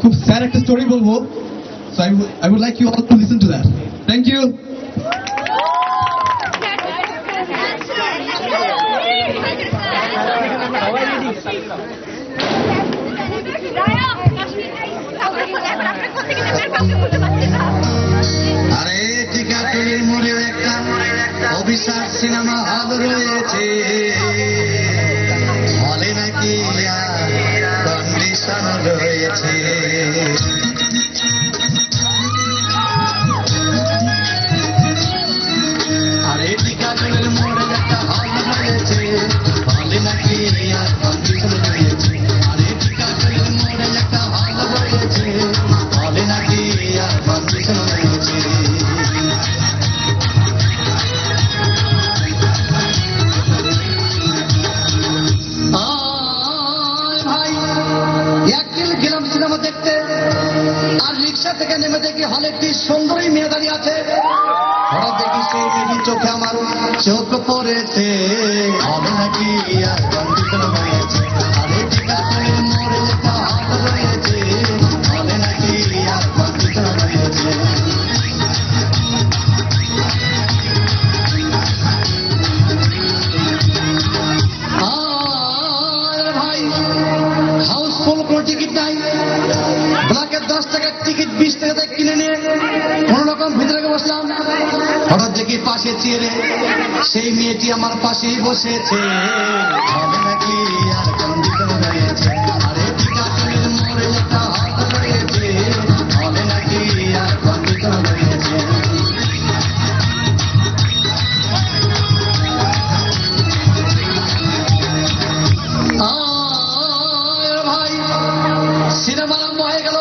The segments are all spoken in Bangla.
খুব স্যার একটা স্টোরি বলবো, so I would like you all to listen to that. Thank you. আরে টিকাটুলির মোড়ে একটা অভিশাপ সিনেমা হল রয়েছে, হলে নাকি কন্ডিশন রয়েছে। আরে টিকাটুলির মোড়ে একটা হল রয়েছে, হলে নাকি কন্ডিশন রয়েছে। আরে টিকাটুলির মোড়ে একটা হল রয়েছে, হলে নাকি কন্ডিশন রয়েছে। গেলাম সিনেমা দেখতে, আর রিক্সা থেকে নেমে দেখি হলে একটি সুন্দরী মেয়ে দাঁড়িয়ে আছে। হঠাৎ দেখি সেই মেয়েটির চোখে আমার চোখ পড়েছে, হবে নাকি আর কন্ডিশন রয়েছে। আরে টিকাটুলির মোড়ে একটা হল রয়েছে, হবে নাকি আর কন্ডিশন রয়েছে। ভাই হাউসফুল কোনো টিকিট নাই, ব্ল্যাকের 10 টাকার টিকিট 20 টাকাতে কিনে নিয়ে কোন রকম ভিতরে বসলাম। হঠাৎ দেখি পাশে চেয়ারে সেই মেয়েটি আমার পাশেই বসেছে, হবে নাকি আর কন্ডিশন রয়েছে। আরে টিকাটুলির মোড়ে একটা হল রয়েছে, হবে নাকি আর কন্ডিশন রয়েছে। সিনেমা আরম্ভ হয়ে গেল।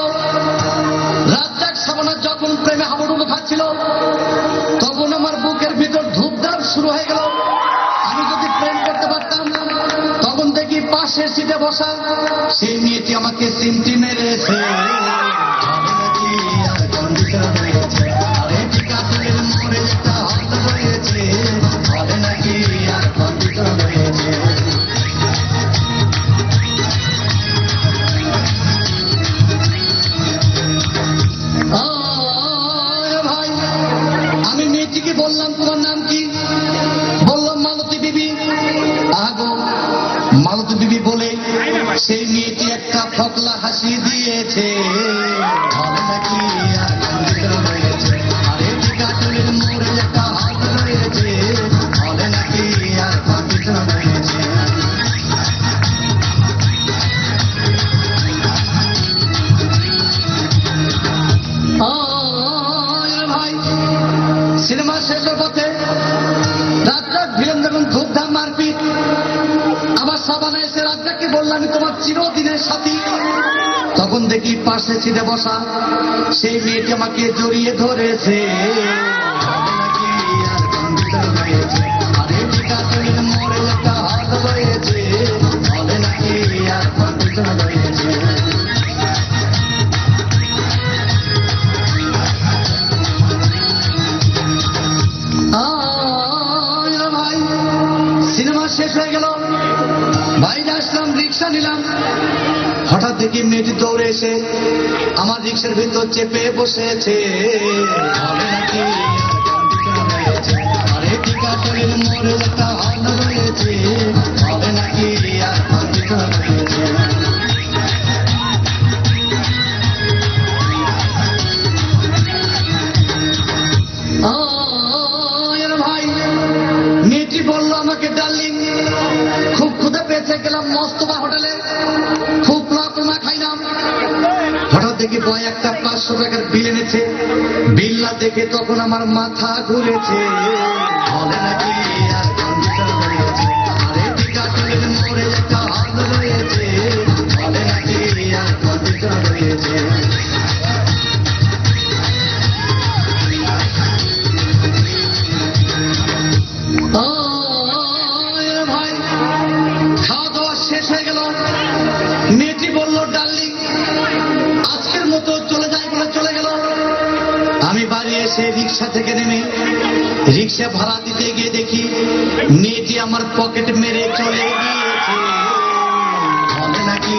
রাজ্জাক সাবানা যখন প্রেমে হাবুডুবু খাচ্ছিল, তখন আমার বুকের ভিতর ধূপধাপ শুরু হয়ে গেল। আমি যদি প্রেম করতে পারতাম, তখন দেখি পাশের সিটে বসা সেই মেয়েটি আমাকে সিমটি মেরেছে, হবে নাকি আর কন্ডিশন রয়েছে। আরে টিকাটুলির মোড়ে একটা হল রয়েছে, হবে নাকি আর কন্ডিশন রয়েছে। ভাই আমি মেয়েটিকে বললাম তোমার নাম কি? বললাম মালতী বিবি। আগো মালতী বিবি বলে সেই মেয়েটি একটা ফকলা হাসি দিয়েছে, হবে নাকি আর কন্ডিশন রয়েছে। আরে টিকাটুলির মোড়ে একটা হল রয়েছে, হবে নাকি আর কন্ডিশন রয়েছে। ভাই সিনেমা শেষের পথে রাজ্জাক ভিলেন দেখুন ধূপধাম মারপিট। আবার সাবানা এসে রাজ্জাককে বললাম আমি তোমার চিরদিনের সাথী। তখন দেখি পাশে সিটে বসা সেই মেয়েটি আমাকে জড়িয়ে ধরেছে, হবে নাকি আর কন্ডিশন রয়েছে। আরে টিকাটুলির মোড়ে একটা হল রয়েছে, হবে নাকি আর কন্ডিশন রয়েছে। ভাই সিনেমা শেষ হয়ে গেল, বাইরে আসলাম, রিক্সা নিলাম। হঠাৎ দেখি মেয়েটি দৌড়ে এসে আমার রিক্সার ভিতর চেপে বসেছে, হবে নাকি আর কন্ডিশন রয়েছে। আরে টিকাটুলির মোড়ে একটা হল রয়েছে, হবে নাকি আর কন্ডিশন রয়েছে। ভাই মেয়েটি বললো আমাকে ডার্লিং, খুব ক্ষুধা পেয়েছে, গেলাম মস্তফা হোটেলে, খুব পোলা খাইলাম। হঠাৎ দেখি বয় একটা 500 টাকার বিল এনেছে। বিল না দেখে তখন আমার মাথা ঘুরেছে, হবে নাকি আর কন্ডিশন রয়েছে। আরে টিকাটুলির মোড়ে একটা হল রয়েছে, হবে নাকি আর কন্ডিশন রয়েছে। ভাই খাওয়া দাওয়া শেষ হয়ে গেল। মেয়েটি বলল ডার্লিং আজকের মতো চলে যাই বলে চলে গেল। আমি বাড়ি এসে রিক্সা থেকে নেমে রিক্সা ভাড়া দিতে গিয়ে দেখি মেয়েটি আমার পকেট মেরে চলে গিয়েছে, হবে নাকি